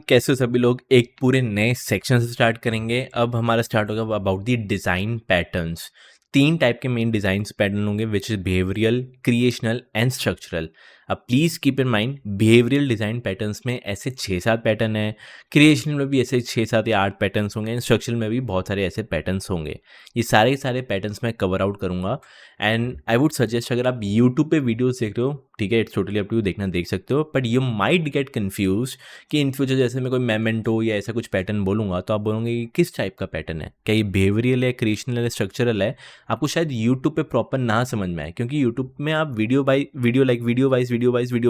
कैसे हो सभी लोग। एक पूरे नए सेक्शन से स्टार्ट करेंगे। अब हमारा स्टार्ट होगा about the design patterns. 3 type के मेन डिज़ाइंस पैटर्न होंगे which is behavioural, creational and structural. अब please keep in mind behavioural design patterns में ऐसे 6-7 पैटर्न हैं, क्रिएशनल में भी ऐसे 6-7 या 8 पैटर्न्स होंगे एंड स्ट्रक्चरल में भी बहुत सारे ऐसे पैटर्न्स होंगे। ये सारे के सारे पैटर्न्स मैं कवर आउट करूँगा एंड आई वुड सजेस्ट अगर आप यूट्यूब पे वीडियोज़ देख रहे हो, ठीक है, it's totally up to you, देखना देख सकते हो, but you might get confuse कि इन फ्यूचर जैसे मैं कोई मेमेंटो या ऐसा कुछ पैटर्न बोलूँगा तो आप बोलोगे कि किस टाइप का पैटर्न है, क्या ये बिहेवियरल है, क्रिएशनल है, स्ट्रक्चरल है। आपको शायद यूट्यूब पे प्रॉपर ना समझ में आए क्योंकि यूट्यूब में आप वीडियो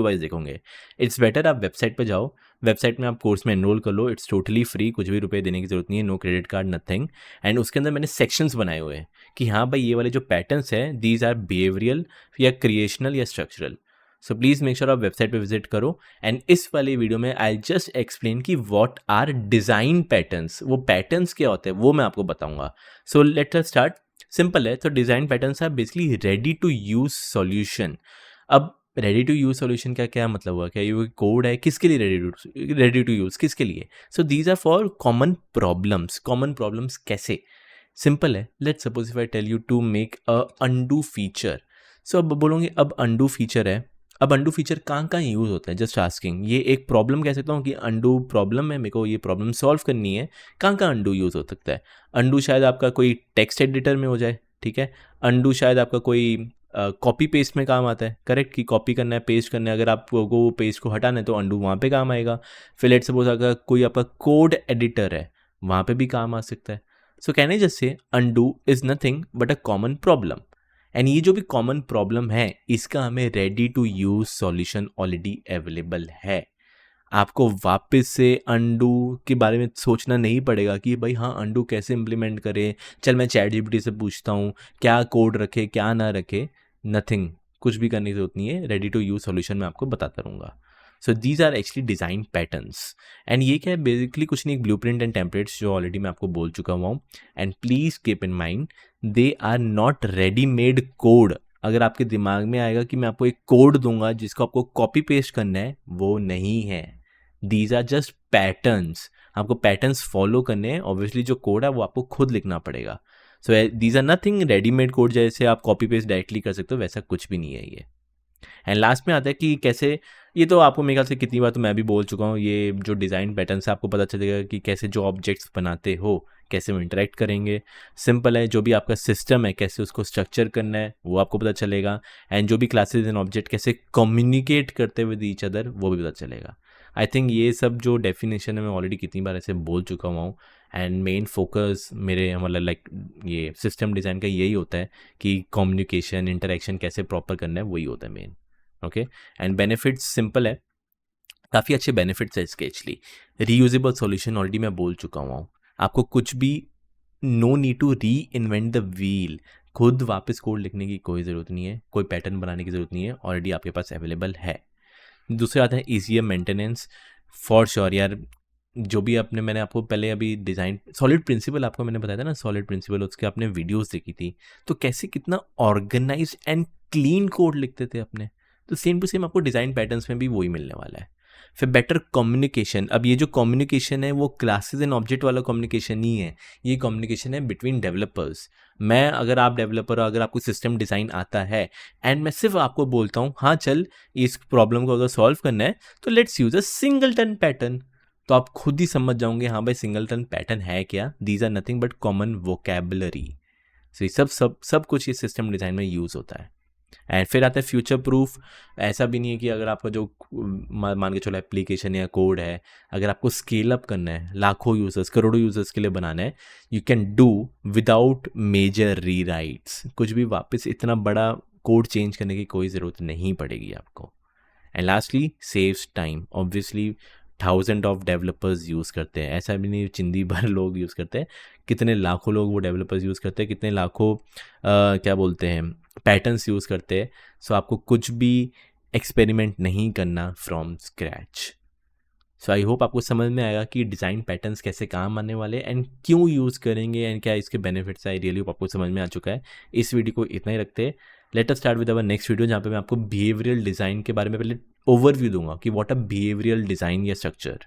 वाइज देखोगे। इट्स बेटर आप वेबसाइट पे जाओ, वेबसाइट में आप कोर्स में एनरोल कर लो, इट्स टोटली फ्री, कुछ भी रुपए देने की जरूरत नहीं है, no credit card nothing. And उसके अंदर मैंने सेक्शंस बनाए हुए हैं कि हाँ भाई ये वाले जो पैटर्न्स हैं दीज आर बिहेवियरल या क्रिएशनल या structural. So please make sure आप वेबसाइट पे विजिट करो एंड इस वाले वीडियो में आई जस्ट एक्सप्लेन कि व्हाट आर डिज़ाइन पैटर्न्स, वो पैटर्न्स क्या होते हैं वो मैं आपको बताऊंगा। So let us start. Simple है, तो design patterns are basically ready to use solution. अब रेडी टू यूज सॉल्यूशन का क्या मतलब हुआ, क्या ये कोड है, किसके लिए रेडी टू यूज, किसके लिए? So these are for common problems. Common problems कैसे? सिंपल है, let's suppose if I tell you to make a undo feature. So अब बोलोगे अब अंडू फीचर है, अब अंडू फीचर कहाँ कहाँ यूज़ होता है, जस्ट आस्किंग। ये एक प्रॉब्लम कह सकता हूँ कि अंडू प्रॉब्लम है, मेरे को ये प्रॉब्लम सॉल्व करनी है, कहाँ कहाँ अंडू यूज़ हो सकता है? अंडू शायद आपका कोई टेक्स्ट एडिटर में हो जाए, ठीक है। अंडू शायद आपका कोई कॉपी पेस्ट में काम आता है, करेक्ट, कि कॉपी करना है, पेस्ट करना है, अगर आपको वो पेस्ट को हटाना है तो अंडू वहाँ पे काम आएगा। फिर लेट्स सपोज अगर कोई आपका कोड एडिटर है, वहाँ पे भी काम आ सकता है। So can I just say undo is nothing but a common problem. And ये जो भी कॉमन प्रॉब्लम है इसका हमें ready to use solution already available है। आपको वापस से अंडू के बारे में सोचना नहीं पड़ेगा कि भाई हाँ अंडू कैसे इम्प्लीमेंट करें, चल मैं चैट जीपीटी से पूछता हूँ क्या कोड रखे क्या ना रखे। नथिंग, कुछ भी करने की जरूरत नहीं है, रेडी टू यूज सॉल्यूशन मैं आपको बताता रहूँगा। So these are actually design patterns. And ये क्या है, बेसिकली कुछ नहीं, ब्लूप्रिंट एंड टेम्पलेट्स जो ऑलरेडी मैं आपको बोल चुका हुआ हूँ। And please keep in mind they are not readymade code. अगर आपके दिमाग में आएगा कि मैं आपको एक कोड दूंगा जिसको आपको कॉपी पेस्ट करना है, वो नहीं है। दीज आर जस्ट पैटर्न्स, आपको पैटर्न्स फॉलो करने हैं। ऑब्वियसली जो कोड है वो आपको खुद लिखना पड़ेगा। So these are nothing readymade code जैसे आप कॉपी पेस्ट डायरेक्टली कर सकते हो, वैसा कुछ भी नहीं है ये। एंड लास्ट में आता है कि कैसे, ये तो आपको मेरे ख्याल से कितनी बार तो मैं भी बोल चुका हूँ, ये जो डिज़ाइन पैटर्न से आपको पता चलेगा कि कैसे जो ऑब्जेक्ट्स बनाते हो कैसे वो इंटरेक्ट करेंगे। सिंपल है, जो भी आपका सिस्टम है कैसे उसको स्ट्रक्चर करना है वो आपको पता चलेगा। एंड जो भी क्लासेस एंड ऑब्जेक्ट कैसे कम्युनिकेट करते हुए विद ईच अदर वो भी पता चलेगा। आई थिंक ये सब जो डेफिनेशन है मैं ऑलरेडी कितनी बार ऐसे बोल चुका हुआ हूँ। एंड मेन फोकस मेरे मतलब लाइक ये सिस्टम डिज़ाइन का यही होता है कि कम्युनिकेशन इंटरेक्शन कैसे प्रॉपर करना है, वही होता है main. Okay, and benefits simple है, काफ़ी अच्छे बेनिफिट्स है इसके। एक्चुअली रीयूजेबल सॉल्यूशन ऑलरेडी मैं बोल चुका हूँ, आपको कुछ भी no need to reinvent the wheel, खुद वापस कोड लिखने की कोई ज़रूरत नहीं है, कोई पैटर्न बनाने की ज़रूरत नहीं है, ऑलरेडी आपके पास अवेलेबल है। दूसरा आता है ईजियर मेंटेनेंस। फॉर श्योर यार, जो भी आपने, मैंने आपको पहले अभी डिज़ाइन सॉलिड प्रिंसिपल आपको मैंने बताया था ना, सॉलिड प्रिंसिपल, उसके आपने वीडियोस देखी थी, तो कैसे कितना ऑर्गेनाइज एंड क्लीन कोड लिखते थे अपने, तो सेम टू सेम आपको डिज़ाइन पैटर्न्स में भी वही मिलने वाला है। फिर बेटर कम्युनिकेशन। अब ये जो कम्युनिकेशन है वो क्लासेस एंड ऑब्जेक्ट वाला कम्युनिकेशन नहीं है, ये कम्युनिकेशन है बिटवीन डेवलपर्स। मैं, अगर आप डेवलपर हो, अगर आपको सिस्टम डिज़ाइन आता है एंड मैं सिर्फ आपको बोलता हूँ हाँ चल इस प्रॉब्लम को अगर सॉल्व करना है तो let's use a singleton pattern, तो आप खुद ही समझ जाओगे हाँ भाई सिंगलटन पैटर्न है क्या। These are nothing but common vocabulary. So ये सब कुछ ये सिस्टम डिज़ाइन में यूज़ होता है। एंड फिर आता है फ्यूचर प्रूफ। ऐसा भी नहीं है कि अगर आपका जो मान के चलो एप्लीकेशन या कोड है, अगर आपको स्केल अप करना है, लाखों यूजर्स करोड़ों यूजर्स के लिए बनाना है, you can do without major rewrites. कुछ भी वापस इतना बड़ा कोड चेंज करने की कोई ज़रूरत नहीं पड़ेगी आपको। And lastly saves time. Obviously 1000 of developers use करते हैं, ऐसा भी नहीं चिंदी भर लोग यूज़ करते हैं, कितने लाखों लोग वो डेवलपर्स यूज़ करते हैं, कितने लाखों क्या बोलते हैं पैटर्न्स यूज़ करते हैं। सो आपको कुछ भी एक्सपेरिमेंट नहीं करना from scratch. So I hope आपको समझ में आएगा कि डिज़ाइन पैटर्न्स कैसे काम आने वाले एंड क्यों यूज़ करेंगे एंड क्या इसके बेनिफिट्स है। आई रियली होप आपको समझ में आ चुका है। इस वीडियो को इतना ही रखते हैं, late us start with our next video जहाँ पे मैं आपको बिहेवियरल डिज़ाइन के बारे में पहले ओवरव्यू दूंगा कि व्हाट अ बिहेवियरल डिज़ाइन या स्ट्रक्चर।